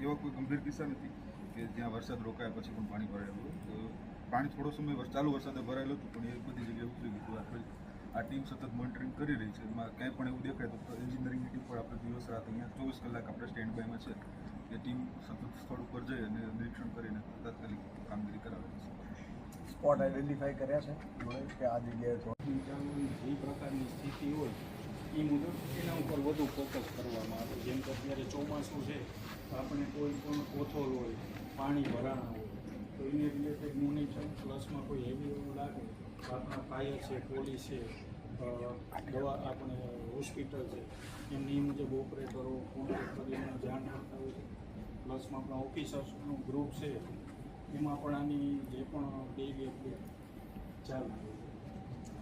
એવા કોઈ ગંભીર કિસ્સા નથી કે જ્યાં વરસાદ રોકાયા પછી પણ પાણી ભરાયેલું હોય. તો પાણી થોડો સમય ચાલુ વરસાદે ભરાયેલું હતું, પણ એ બધી જગ્યાએ ઉતરી ગયું. આપણે આ ટીમ સતત મોનિટરિંગ કરી રહી છે. એમાં ક્યાંય પણ એવું દેખાય તો એન્જિનિયરિંગની ટીમ પણ આપણે દિવસ રાત અહીંયા 24 કલાક આપણે સ્ટેન્ડ બાયમાં છે. એ ટીમ સતત સ્થળ ઉપર જઈ અને નિરીક્ષણ કરીને તાત્કાલિક કામગીરી કરાવે છે. સ્પોટ આઈડેન્ટિફાઈ કર્યા છે કે આ જગ્યાએ જે પ્રકારની સ્થિતિ હોય એ મુજબ એના ઉપર વધુ ફોકસ કરવામાં આવે. જેમ કે અત્યારે ચોમાસું છે, આપણે કોઈ પણ કોથોલ હોય, પાણી ભરાણા હોય તો એને રિલેટેડ મોનિટરિંગ પ્લસમાં કોઈ હેવી એવું લાગે તો આપણા ફાયર છે, પોલીસ છે, દવા આપણે હોસ્પિટલ છે, એમની મુજબ ઓપરેટરો કોન્ટેક્ટ કરીને જાણ કરતા હોય છે. પ્લસમાં આપણા ઓફિસર્સનું ગ્રુપ છે, એમાં પણ આની જે પણ ડેલી અપડેટ ચાલુ હોય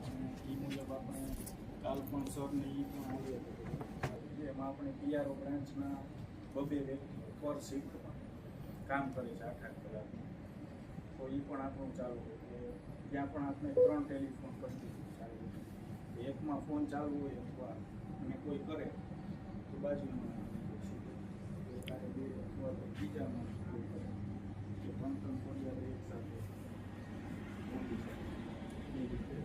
અને એ મુજબ આપણે કાલ પણ સરને એ પણ આવ્યો હતો એમાં આપણે પીઆરઓ બ્રાન્ચના 2 વ્યક્તિ પર શિફ્ટમાં કામ કરે છે 8-8 કલાક. તો એ પણ આપણું ચાલુ હોય કે ત્યાં પણ આપણે 3 ટેલિફોન કન્ટિન્યુ ચાલુ હોય. એકમાં ફોન ચાલુ હોય અથવા અને કોઈ કરે તો બાજુમાં એકાદે 2 અથવા તો બીજામાં કોઈ કરે કે 3 ફરિયાદ એકસાથે બોલી શકે એ રીતે.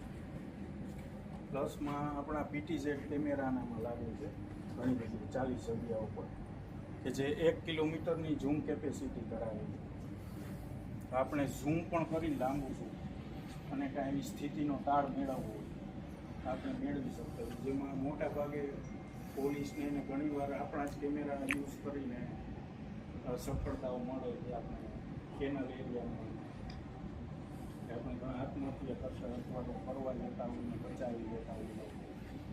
પ્લસમાં આપણા પીટીઝેડ કેમેરાનામાં લાગે છે ઘણી બધી 40 જગ્યાઓ પર કે જે 1 કિલોમીટરની ઝૂમ કેપેસિટી ધરાવે છે. તો આપણે ઝૂમ પણ કરી લાંબુ છું અને કાંઈ એવી સ્થિતિનો તાળ મેળવવો હોય તો આપણે મેળવી શકતા હોય. જેમાં મોટા ભાગે પોલીસને એને ઘણીવાર આપણા જ કેમેરા યુઝ કરીને સફળતાઓ મળે છે. આપણે કેનલ એરિયામાં આપણે ઘણા આત્મહત્યા કરતા અથવા તો ફરવા જતા હોય બચાવી લેતા હોય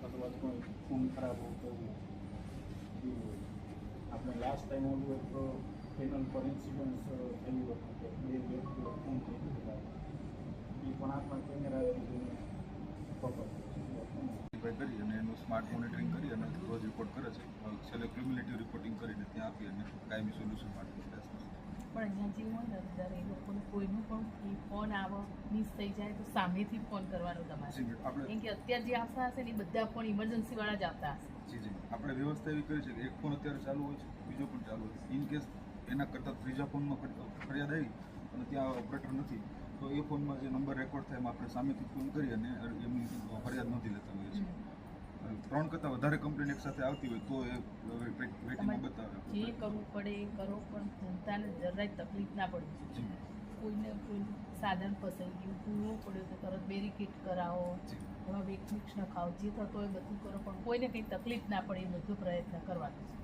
અથવા તો કોઈ ખૂન ખરાબ હોતો હોય. આપણે લાસ્ટ ટાઈમ ઓલું એક કેનલ પર ઇન્સિડન્સ થયું હતું કે 2 વ્યક્તિઓ ખૂન થઈ ગયેલા, એ પણ આપણા કેમેરા જોઈને કરી અને એનું સ્માર્ટ મોનિટરિંગ કરી અને રોજ રિપોર્ટ કરે છે. છેલ્લે ક્યુમ્યુલેટિવ રિપોર્ટિંગ કરીને ત્યાં આપી અને કાયમી સોલ્યુશન માટે પ્રયાસ કરશે. પણ અહીંયા જેવું હોય ને અંદર એ લોકોને કોઈનું પણ ફોન આવો મિસ થઈ જાય તો સામેથી ફોન કરવાનો તમારે. કેમ કે અત્યારે જે આવતા હશે ને એ બધા ફોન ઇમરજન્સીવાળા જ આવતા હશે. જી આપણે વ્યવસ્થા એવી કરી છે કે એક ફોન અત્યારે ચાલુ હોય છે, બીજો પણ ચાલુ હોય છે. ઇન કેસ એના કરતાં ત્રીજા ફોનમાં ફરિયાદ આવી અને ત્યાં ઓપરેટર નથી તો એ ફોનમાં જે નંબર રેકોર્ડ થાય એમાં આપણે સામેથી ફોન કરી અને એમની ફરિયાદ નોંધી લેતા હોઈએ છીએ. 3 કરતાં વધારે કમ્પ્લેન એકસાથે આવતી હોય તો એ વેટિંગમાં બતાવે. જે કરવું પડે એ કરો, પણ જનતાને જરાય તકલીફ ના પડવી જોઈએ. કોઈને કોઈ સાધન ફસાઈ ગયું, કૂવો પડ્યો તો તરત બેરિકેડ કરાવો, એમાં વેક્સ ન ખાઓ, જે થતો હોય બધું કરો, પણ કોઈને કંઈ તકલીફ ના પડે એ બધો પ્રયત્ન કરવાનો છે.